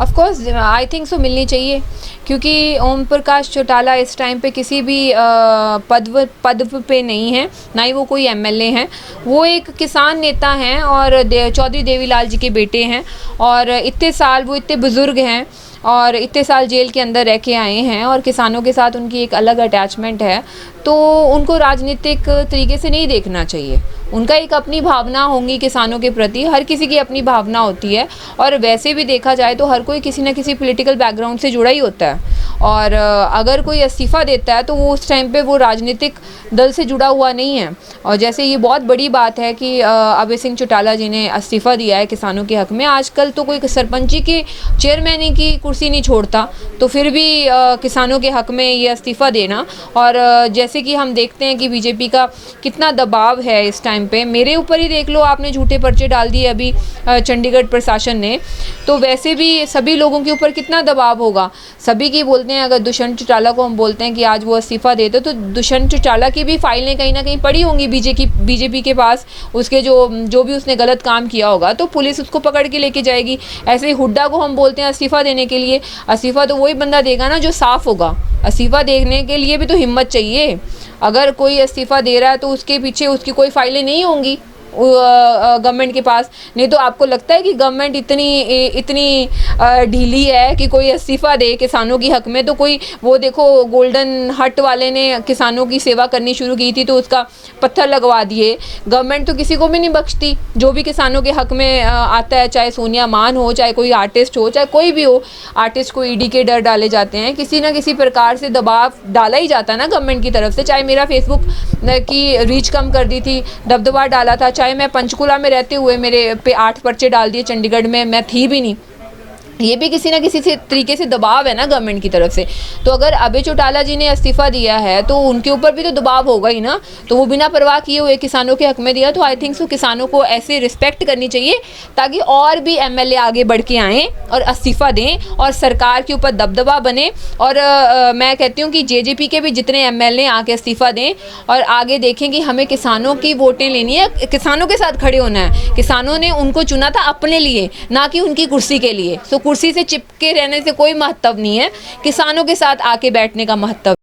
Of course I think so मिलनी चाहिए, क्योंकि ओम प्रकाश चौटाला इस टाइम पे किसी भी पद पे नहीं है, ना ही वो कोई एमएलए हैं। वो एक किसान नेता हैं और चौधरी देवीलाल जी के बेटे हैं, और इतने साल वो इतने बुज़ुर्ग हैं और इतने साल जेल के अंदर रह के आए हैं, और किसानों के साथ उनकी एक अलग अटैचमेंट है। तो उनको राजनीतिक तरीके से नहीं देखना चाहिए। उनका एक अपनी भावना होंगी किसानों के प्रति, हर किसी की अपनी भावना होती है, और वैसे भी देखा जाए तो हर कोई किसी न किसी पॉलिटिकल बैकग्राउंड से जुड़ा ही होता है। और अगर कोई इस्तीफ़ा देता है तो वो उस टाइम पे वो राजनीतिक दल से जुड़ा हुआ नहीं है। और जैसे ये बहुत बड़ी बात है कि अभय सिंह चौटाला जी ने इस्तीफ़ा दिया है किसानों के हक़ में। आजकल तो कोई सरपंची की चेयरमैन की कुर्सी नहीं छोड़ता, तो फिर भी किसानों के हक़ में ये इस्तीफ़ा देना। और जैसे कि हम देखते हैं कि बीजेपी का कितना दबाव है इस टाइम पे, मेरे ऊपर ही देख लो, आपने झूठे पर्चे डाल दिए अभी चंडीगढ़ प्रशासन ने, तो वैसे भी सभी लोगों के ऊपर कितना दबाव होगा। सभी की बोलते हैं, अगर दुष्यंत चौटाला को हम बोलते हैं कि आज वो इस्तीफ़ा दे दो, तो दुष्यंत चौटाला की भी फाइलें कहीं ना कहीं पड़ी होंगी बीजेपी के पास, उसके जो भी उसने गलत काम किया होगा, तो पुलिस उसको पकड़ के लेके जाएगी। ऐसे ही हुड्डा को हम बोलते हैं इस्तीफ़ा देने के लिए, इस्तीफ़ा तो वही बंदा देगा ना जो साफ़ होगा। इस्तीफ़ा देने के लिए भी तो हिम्मत चाहिए। अगर कोई इस्तीफ़ा दे रहा है तो उसके पीछे उसकी कोई फाइलें नहीं होंगी गवर्नमेंट के पास। नहीं तो आपको लगता है कि गवर्नमेंट इतनी ढीली है कि कोई इस्तीफ़ा दे किसानों की हक़ में? तो कोई वो देखो, गोल्डन हट वाले ने किसानों की सेवा करनी शुरू की थी तो उसका पत्थर लगवा दिए। गवर्नमेंट तो किसी को भी नहीं बख्शती, जो भी किसानों के हक़ में आता है, चाहे सोनिया मान हो, चाहे कोई आर्टिस्ट हो, चाहे कोई भी हो। आर्टिस्ट को ईडी के डर डाले जाते हैं, किसी ना किसी प्रकार से दबाव डाला ही जाता है ना गवर्नमेंट की तरफ से। चाहे मेरा फेसबुक की रीच कम कर दी थी, दबदबा डाला था, चाहे मैं पंचकुला में रहते हुए मेरे पे 8 पर्चे डाल दिए, चंडीगढ़ में मैं थी भी नहीं, ये भी किसी ना किसी तरीके से दबाव है ना गवर्नमेंट की तरफ से। तो अगर अभय चौटाला जी ने इस्तीफ़ा दिया है तो उनके ऊपर भी तो दबाव होगा ही ना। तो वो बिना परवाह किए हुए किसानों के हक़ में दिया, तो आई थिंक सो किसानों को ऐसे रिस्पेक्ट करनी चाहिए ताकि और भी एमएलए आगे बढ़ के आएँ और इस्तीफ़ा दें और सरकार के ऊपर दबदबा बने। और मैं कहती हूँ कि जेजेपी के भी जितने एमएलए आके इस्तीफ़ा दें और आगे देखें कि हमें किसानों की वोटें लेनी है, किसानों के साथ खड़े होना है। किसानों ने उनको चुना था अपने लिए, ना कि उनकी कुर्सी के लिए। कुर्सी से चिपके रहने से कोई महत्व नहीं है, किसानों के साथ आके बैठने का महत्व।